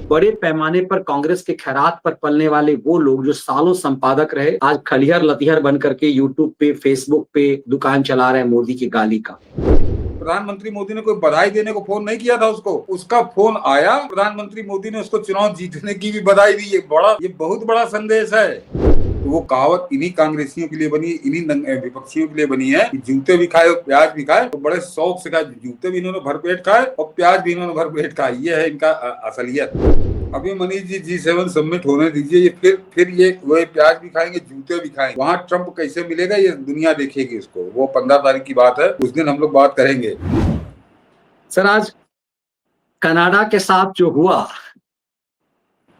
बड़े पैमाने पर कांग्रेस के खैरात पर पलने वाले वो लोग जो सालों संपादक रहे, आज खलिहर लतिहर बन करके यूट्यूब पे, फेसबुक पे दुकान चला रहे हैं मोदी की गाली का। प्रधानमंत्री मोदी ने कोई बधाई देने को फोन नहीं किया था उसको, उसका फोन आया, प्रधानमंत्री मोदी ने उसको चुनाव जीतने की भी बधाई दी। ये बहुत बड़ा संदेश है। तो वो कहावत इन्हीं कांग्रेसियों के लिए बनी, इन्हीं विपक्षियों के लिए बनी है कि जूते भी खाए और प्याज भी खाए। तो बड़े शौक से खाए, जूते भी इन्होंने भरपेट खाए और प्याज भी इन्होंने भरपेट खाए। ये है इनका असलियत। अभी मनीष जी G7 समिट होने दीजिए, ये फिर ये वही प्याज भी खाएंगे, जूते भी खाएंगे। वहां ट्रंप कैसे मिलेगा ये दुनिया देखेगी उसको। वो 15 तारीख की बात है, उस दिन हम लोग बात करेंगे। सर, आज कनाडा के साथ जो हुआ,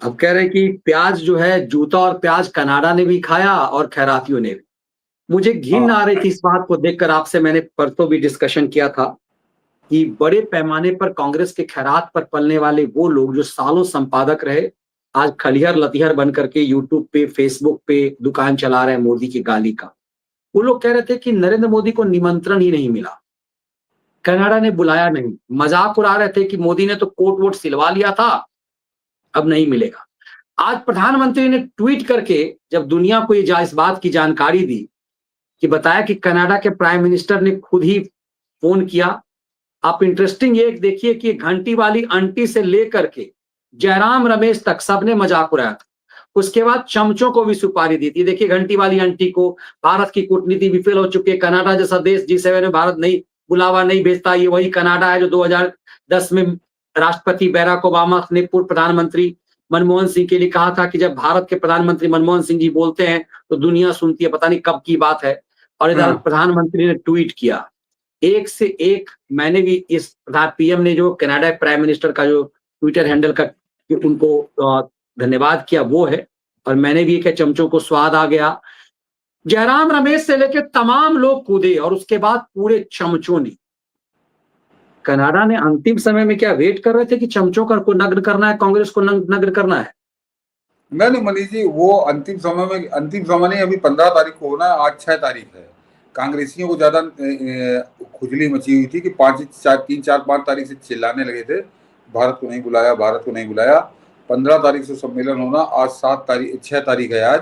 अब कह रहे कि प्याज जो है, जूता और प्याज कनाडा ने भी खाया और खैरातियों ने भी। मुझे घिन आ रही थी इस बात को देखकर। आपसे मैंने परसों भी डिस्कशन किया था कि बड़े पैमाने पर कांग्रेस के खैरात पर पलने वाले वो लोग जो सालों संपादक रहे, आज खलिहर लतिहर बन करके यूट्यूब पे, फेसबुक पे दुकान चला रहे हैं मोदी की गाली का। वो लोग कह रहे थे कि नरेंद्र मोदी को निमंत्रण ही नहीं मिला, कनाडा ने बुलाया नहीं। मजाक उड़ा रहे थे कि मोदी ने तो कोट वोट सिलवा लिया था, अब नहीं मिलेगा। आज प्रधानमंत्री ने ट्वीट करके जब दुनिया को इस बात की जानकारी दी कि बताया कि कनाडा के प्राइम मिनिस्टर ने खुद ही फोन किया। आप इंटरेस्टिंग ये देखिए कि घंटी वाली आंटी से लेकर के जयराम रमेश तक सबने मजाक उड़ाया था। उसके बाद चमचों को भी सुपारी दी थी। देखिए, घंटी वाली आंटी को भारत की कूटनीति विफल हो चुकी है। कनाडा जैसा देश G7 में भारत नहीं बुलावा नहीं भेजता, ये वही कनाडा है जो 2010 में राष्ट्रपति बैराक ओबामा ने पूर्व प्रधानमंत्री मनमोहन सिंह के लिए कहा था कि जब भारत के प्रधानमंत्री मनमोहन सिंह जी बोलते हैं तो दुनिया सुनती है। पता नहीं कब की बात है। और इधर प्रधानमंत्री ने ट्वीट किया, एक से एक। मैंने भी इस पीएम ने जो कनाडा प्राइम मिनिस्टर का जो ट्विटर हैंडल का उनको धन्यवाद किया वो है। और मैंने भी एक चमचों को स्वाद आ गया। जयराम रमेश से लेकर तमाम लोग कूदे और उसके बाद पूरे चमचों ने। कनाडा ने अंतिम समय में क्या वेट कर रहे थे कि चमचों को नग्न करना है, कांग्रेस को नग्न करना है? नहीं मनीष जी, वो अंतिम समय नहीं, अभी 15 तारीख को होना, आज 6 तारीख है। कांग्रेसियों को ज्यादा खुजली मची हुई थी कि 5 तारीख से चिल्लाने लगे थे भारत को नहीं बुलाया, भारत को नहीं बुलाया। 15 तारीख से सम्मेलन होना, आज 6 तारीख है। आज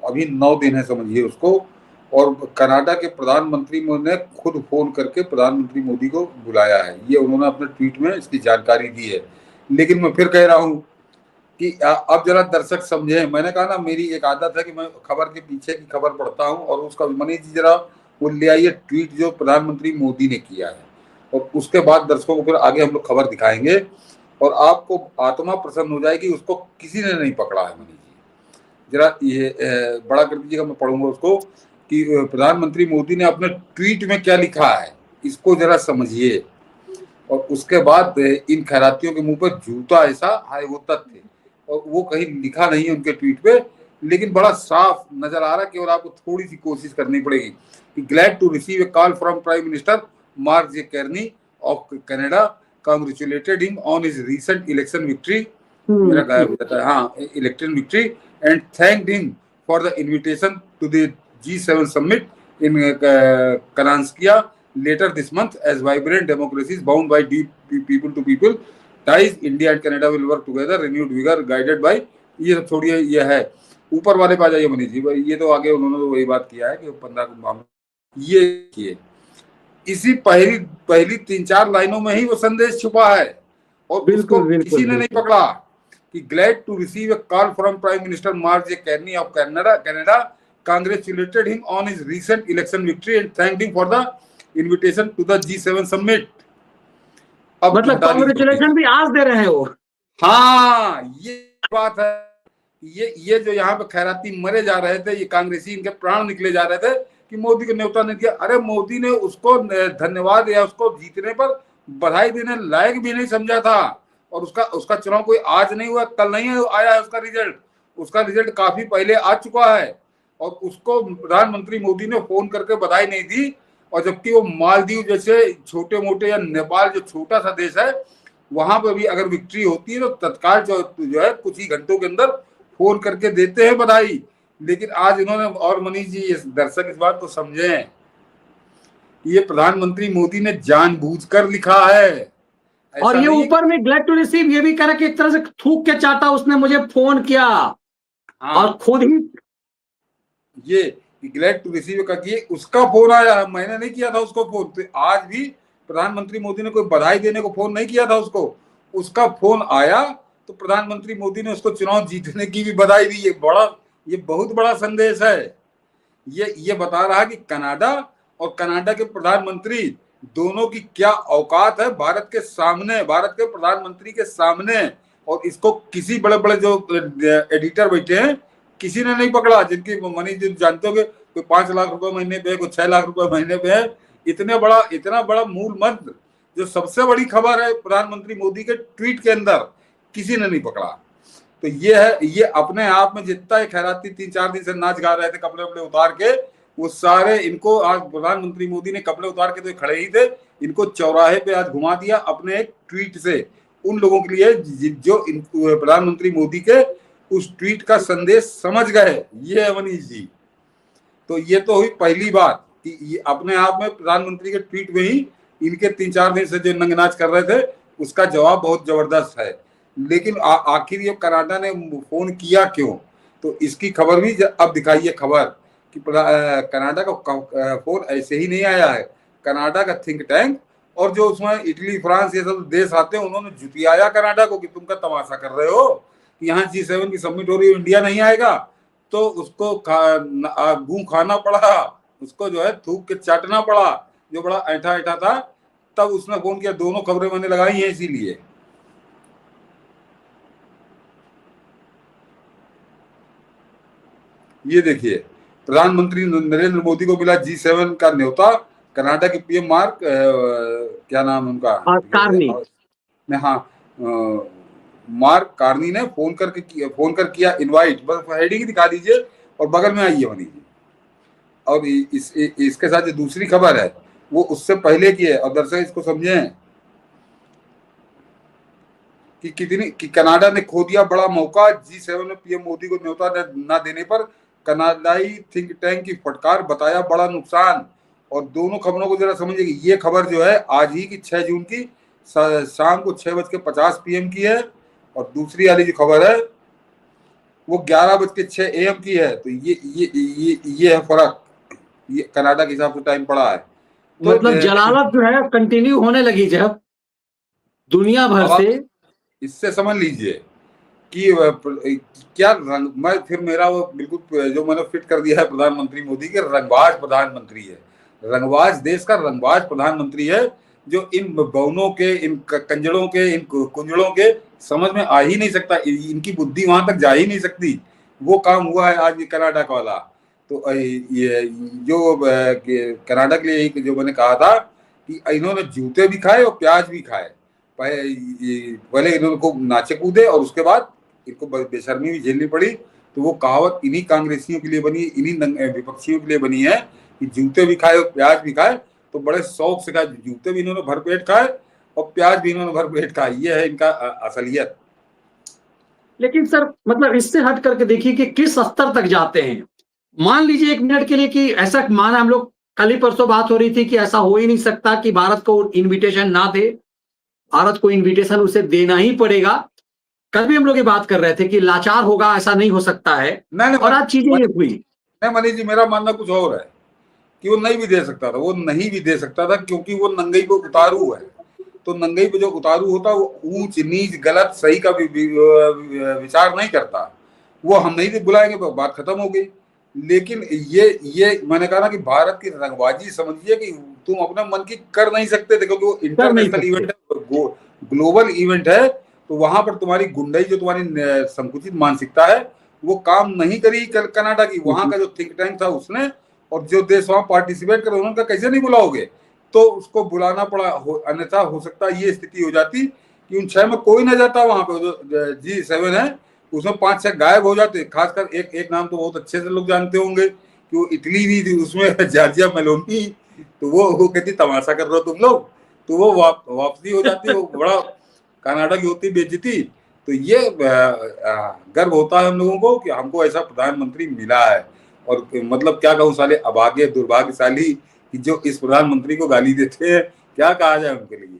अभी 9 दिन है समझिए उसको। और कनाडा के प्रधानमंत्री ने खुद फोन करके प्रधानमंत्री मोदी को बुलाया है। ये उन्होंने अपने ट्वीट में इसकी जानकारी दी है। लेकिन मैं फिर कह रहा हूँ कि अब जरा दर्शक समझे। मैंने कहा ना, मेरी एक आदत है कि मैं खबर के पीछे की खबर पढ़ता हूँ और उसका मनीष जी जरा वो ले आइए ट्वीट जो प्रधानमंत्री मोदी ने किया है, और उसके बाद दर्शकों को फिर आगे हम लोग खबर दिखाएंगे और आपको आत्मा प्रसन्न हो जाएगी। उसको किसी ने नहीं पकड़ा है मनीष जी। जरा ये बड़ा कर दीजिएगा, मैं पढ़ूंगा उसको कि प्रधानमंत्री मोदी ने अपने ट्वीट में क्या लिखा है, इसको जरा समझिए। और उसके बाद इन खैरातियों के मुंह पर जूता ऐसा हाय वो तथ्य, और वो कहीं लिखा नहीं है उनके ट्वीट पे, लेकिन बड़ा साफ नजर आ रहा है। केवल आपको थोड़ी सी कोशिश करनी पड़ेगी कि glad to receive a call from prime minister Mark J Carney of Canada, congratulated him on his recent election victory. मेरा गायब हो जाता है, हाँ, election victory, and thanked him for the invitation to the G7 summit in Kananskya later this month. As vibrant democracies bound by deep people to people ties, India and Canada will work together renewed vigor guided by। ये सब थोड़ी ये है, ऊपर वाले पे आ जाइए मनीष जी। ये तो आगे उन्होंने तो वही बात किया है कि 15 को मामला ये किए। इसी पहली 3-4 लाइनों में ही वो संदेश छुपा है और उसको किसी ने नहीं पकड़ा कि glad to receive a call from prime minister Mark J Carney of Canada, congratulated him on his recent election victory and thanked him for the invitation to the G7 summit। अब मतलब कांग्रेचुलेशन भी आज दे रहे हैं वो। हाँ, ये बात है। ये जो यहाँ पे खैराती मरे जा रहे थे, ये कांग्रेसी इनके प्राण निकले जा रहे थे कि मोदी को न्योता नहीं दिया। अरे मोदी ने उसको धन्यवाद या उसको जीतने पर बधाई देने लायक भी नहीं समझा था। और उसका चुनाव कोई आज नहीं हुआ, कल नहीं आया है उसका रिजल्ट। उसका रिजल्ट काफी पहले आ चुका है और उसको प्रधानमंत्री मोदी ने फोन करके बधाई नहीं दी। और जबकि वो मालदीव जैसे छोटे मोटे या नेपाल जो छोटा सा देश है, वहां पर भी अगर विक्ट्री होती है तो तत्काल जो है कुछ ही घंटों के अंदर फोन करके देते हैं बधाई। लेकिन आज इन्होंने, और मनीष जी दर्शक इस बात को समझें, ये प्रधानमंत्री मोदी ने जानबूझकर लिखा है और ऐसा ये नहीं है ऊपर में ग्लैड टू रिसीव ये भी कह रहा कि एक तरह से थूक के चाटा, उसने मुझे फोन किया हाँ और खुद ही। ये ग्लैड टू रिसीव का कि उसका फोन आया है, मैंने नहीं किया था उसको फोन। तो आज भी प्रधानमंत्री मोदी ने कोई बधाई देने को फोन नहीं किया था उसको, उसका फोन आया तो प्रधानमंत्री मोदी ने उसको चुनाव जीतने की भी बधाई दी। ये बहुत बड़ा संदेश है। ये बता रहा है कि कनाडा और कनाडा के प्रधानमंत्री दोनों की क्या औकात है भारत के सामने, भारत के प्रधानमंत्री के सामने। और इसको किसी बड़े बड़े जो एडिटर बैठे हैं किसी ने नहीं पकड़ा, जिनकी मनी जो जानते हो कोई 5 लाख रुपए महीने पे, कोई 6 लाख रुपए महीने पे है। इतना बड़ा मूल मंत्र जो सबसे बड़ी खबर है प्रधानमंत्री मोदी के ट्वीट के अंदर, किसी ने नहीं पकड़ा। तो ये है, ये अपने आप में जितना खैराती 3-4 दिन से नाच गा रहे थे कपड़े वपड़े उतार के, वो सारे इनको आज प्रधानमंत्री मोदी ने कपड़े उतार के तो खड़े ही थे, इनको चौराहे पे आज घुमा दिया अपने एक ट्वीट से, उन लोगों के लिए जो प्रधानमंत्री मोदी के उस ट्वीट का संदेश समझ गए। ये है मनीष जी। तो ये तो हुई पहली बात कि ये अपने आप में प्रधानमंत्री के ट्वीट में ही इनके 3-4 दिन से जो नंगनाच कर रहे थे उसका जवाब बहुत जबरदस्त है। लेकिन आखिर ये कनाडा ने फोन किया क्यों, तो इसकी खबर भी अब दिखाई है खबर कि कनाडा का फोन ऐसे ही नहीं आया है। कनाडा का थिंक टैंक और जो उसमें इटली फ्रांस ये सब देश आते हैं उन्होंने जुटियाया कनाडा को कि तुम का तमाशा कर रहे हो, यहाँ G7 की समिट हो रही है, इंडिया नहीं आएगा। तो उसको गू खाना पड़ा, उसको जो है थूक के चाटना पड़ा, जो बड़ा ऐठा ऐठा था। तब उसने फोन किया। दोनों खबरें मैंने लगाई हैं इसीलिए। ये देखिए, प्रधानमंत्री नरेंद्र मोदी को मिला G7 का न्योता। कनाडा के पीएम मार्क क्या नाम है उनका, कार्नी। हाँ, मार्क कार्नी ने फोन कर किया इनवाइट। बस हेडिंग दिखा दीजिए और बगल में आइए बनी। और इसके साथ जो दूसरी खबर है वो उससे पहले की है, और दर्शक इसको समझे कि कनाडा ने खो दिया बड़ा मौका। G7 में पीएम मोदी को न्योता न देने पर कनाडाई थिंक टैंक की फटकार, बताया बड़ा नुकसान। और दोनों खबरों को जरा समझिए। ये खबर जो है आज ही की 6 जून की शाम को 6:50 PM की है, और दूसरी वाली जो खबर है वो 11:06 AM की है। तो ये है फर्क, ये कनाडा के हिसाब से टाइम पड़ा है। तो मतलब जलालत जो है कंटिन्यू होने लगी जब दुनिया भर से। इससे समझ लीजिए कि क्या रंग, मैं फिर मेरा वो बिल्कुल जो मैंने फिट कर दिया है प्रधानमंत्री मोदी के, रंगबाज प्रधानमंत्री है। रंगबाज, देश का रंगबाज प्रधानमंत्री है, जो इन बौनों के, इन कंजड़ों के, इन कुंजड़ों के समझ में आ ही नहीं सकता, इनकी बुद्धि वहां तक जा ही नहीं सकती। वो काम हुआ है आज कनाडा का वाला। तो ये जो कनाडा के लिए जो मैंने कहा था कि इन्होंने जूते भी खाए और प्याज भी खाए। पहले इनको नाचे कूदे और उसके बाद इनको बेशर्मी भी झेलनी पड़ी। तो वो कहावत इन्हीं कांग्रेसियों के लिए बनी, इन्हीं विपक्षियों के लिए बनी है कि जूते भी खाए और प्याज भी खाए। तो बड़े शौक से खाए, जूते भी इन्होंने भरपेट खाए और प्याज भी इन्होंने भरपेट खाए। ये है इनका असलियत। लेकिन सर मतलब इससे हट करके देखिए कि किस स्तर तक जाते हैं। मान लीजिए 1 मिनट के लिए कि ऐसा माना, हम लोग कल ही परसों बात हो रही थी कि ऐसा हो ही नहीं सकता कि भारत को इनविटेशन ना दे, भारत को इनविटेशन उसे देना ही पड़ेगा। कल भी हम लोग ये बात कर रहे थे कि लाचार होगा, ऐसा नहीं हो सकता है। और आज चीजें ये हुई। नहीं मनीष जी, मेरा मानना कुछ और है कि वो नहीं भी दे सकता था, वो नहीं भी दे सकता था, क्योंकि वो नंगई पे उतारू है। तो नंगई पे जो उतारू होता वो ऊंच नीच गलत सही का विचार नहीं करता। वो हम नहीं बुलाएंगे तो बात खत्म हो गई। लेकिन ये मैंने कहा ना कि भारत की रंगबाजी समझिए कि तुम अपने मन की कर नहीं सकते थे, क्योंकि वो इंटरनेशनल इवेंट है, ग्लोबल इवेंट है। तो वहां पर तुम्हारी गुंडई, जो तुम्हारी संकुचित मानसिकता है, वो काम नहीं करी कनाडा की। वहां का जो थिंक टैंक था उसने, और जो देश वहां पार्टिसिपेट कर उनका कैसे नहीं बुलाओगे। तो उसको बुलाना पड़ा, अन्यथा हो सकता ये स्थिति हो जाती कि उन 6 में कोई ना जाता। वहां पे जो G7 है उसमें 5-6 गायब हो जाते। खासकर एक नाम तो बहुत अच्छे से लोग जानते होंगे कि वो इटली भी थी, उसमें जॉर्जिया मेलोनी। तो वो कहती तमाशा कर रहे हो तुम लोग, तो वो वापसी हो जाती। वो बड़ा कनाडा की होती बेइज्जती। तो ये गर्व होता है हम लोगों को कि हमको ऐसा प्रधानमंत्री मिला है। और मतलब क्या कहूँ, साले अभागे दुर्भाग्यशाली कि जो इस प्रधानमंत्री को गाली देते हैं, क्या कहा जाए उनके लिए।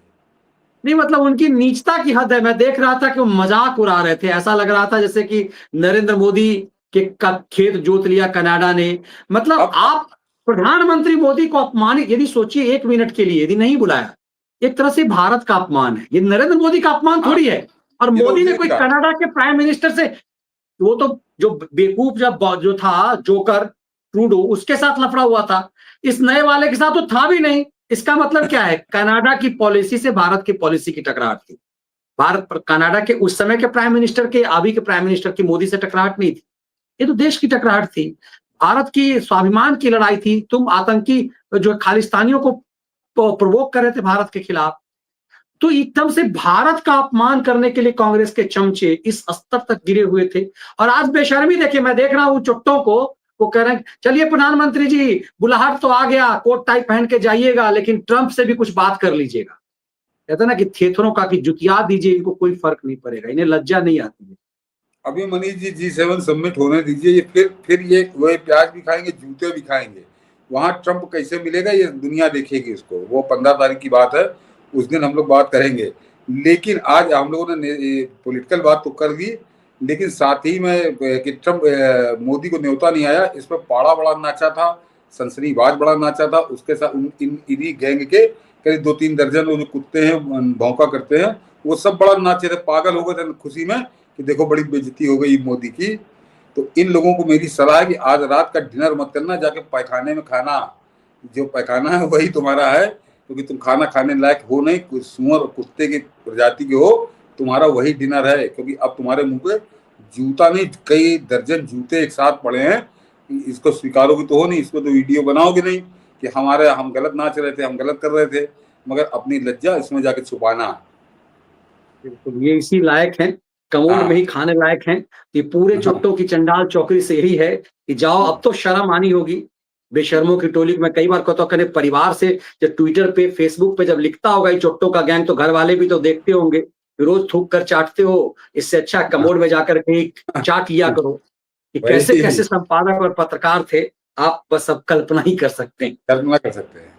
नहीं मतलब उनकी नीचता की हद है। मैं देख रहा था कि वो मजाक उड़ा रहे थे, ऐसा लग रहा था जैसे कि नरेंद्र मोदी के का खेत जोत लिया कनाडा ने। मतलब अब आप प्रधानमंत्री मोदी को अपमानित, यदि सोचिए एक मिनट के लिए, यदि नहीं बुलाया, एक तरह से भारत का अपमान है, ये नरेंद्र मोदी का अपमान हाँ, थोड़ी है। और ये तो मोदी ने उसी कोई का। कनाडा के प्राइम मिनिस्टर से, वो तो जो बेवकूफ जब जो था जोकर ट्रूडो, उसके साथ लफड़ा हुआ था, इस नए वाले के साथ तो था भी नहीं। इसका मतलब क्या है, कनाडा की पॉलिसी से भारत की पॉलिसी की टकरार थी। भारत पर कनाडा के उस समय के प्राइम मिनिस्टर के, अभी के प्राइम मिनिस्टर की मोदी से टकराहट नहीं थी, ये तो देश की टकराहट थी, भारत की स्वाभिमान की लड़ाई थी। तुम आतंकी जो खालिस्तानियों को प्रोवोक कर रहे थे भारत के खिलाफ, तो एकदम से भारत का अपमान करने के लिए कांग्रेस के चमचे इस स्तर तक गिरे हुए थे। और आज बेशर्मी देखिए, मैं देख रहा हूं चुट्टों को, वो कह रहे हैं चलिए प्रधानमंत्री जी बुलाहट तो आ गया, कोट टाई पहन के जाइएगा, लेकिन ट्रंप से भी कुछ बात कर लीजिएगा। कहते ना कि थेथरों का कि जुतिया दीजिए, इनको कोई फर्क नहीं पड़ेगा, इन्हें लज्जा नहीं आती है। अभी मनीष जी G7 समिट होने दीजिए, ये फिर ये वही प्याज भी खाएंगे, जूते भी खाएंगे। वहां ट्रंप कैसे मिलेगा ये दुनिया देखेगी उसको। वो 15 तारीख की बात है, उस दिन हम लोग बात करेंगे। लेकिन आज हम लोगों ने पॉलिटिकल बात तो कर दी, लेकिन साथ ही में कि ट्रंप मोदी को न्योता नहीं आया, इस पर पाड़ा बड़ा नाचा था, सनसनीबाज बड़ा नाचा था। उसके साथ इन्हीं गैंग के करीब 2-3 दर्जन वो जो कुत्ते हैं भौंका करते हैं, वो सब बड़ा नाचे थे, पागल हो गए थे खुशी में कि देखो बड़ी बेइज्जती हो गई मोदी की। तो इन लोगों को मेरी सलाह है कि आज रात का डिनर मत करना, जाके पैखाने में खाना, जो पैखाना है वही तुम्हारा है, क्योंकि तुम खाना खाने लायक हो नहीं, कुछ सुअर कुत्ते की प्रजाति के हो, तुम्हारा वही डिनर है। क्योंकि अब तुम्हारे मुंह पे जूता नहीं, कई दर्जन जूते एक साथ पड़े हैं। इसको स्वीकारोगे तो हो नहीं, इसको तो वीडियो बनाओगे नहीं कि हम गलत नाच रहे थे, हम गलत कर रहे थे, मगर अपनी लज्जा इसमें जाके छुपाना। बिल्कुल, ये इसी लायक हैं, कमोड में हाँ, ही खाने लायक हैं। ये पूरे हाँ, चुट्टों की चंडाल चौकड़ी से यही है कि जाओ, अब तो शर्म आनी होगी। बेशर्मों की टोली को मैं कई बार कहता हूँ, कहने परिवार से जब ट्विटर पे फेसबुक पे जब लिखता होगा ये चुट्टों का गैंग, तो घर वाले भी तो देखते होंगे, रोज थूक कर चाटते हो, इससे अच्छा हाँ, कमोड में जाकर के चाट लिया करो। कि कैसे वही कैसे संपादक और पत्रकार थे, आप बस अब कल्पना ही कर सकते हैं। कल्पना कर सकते हैं।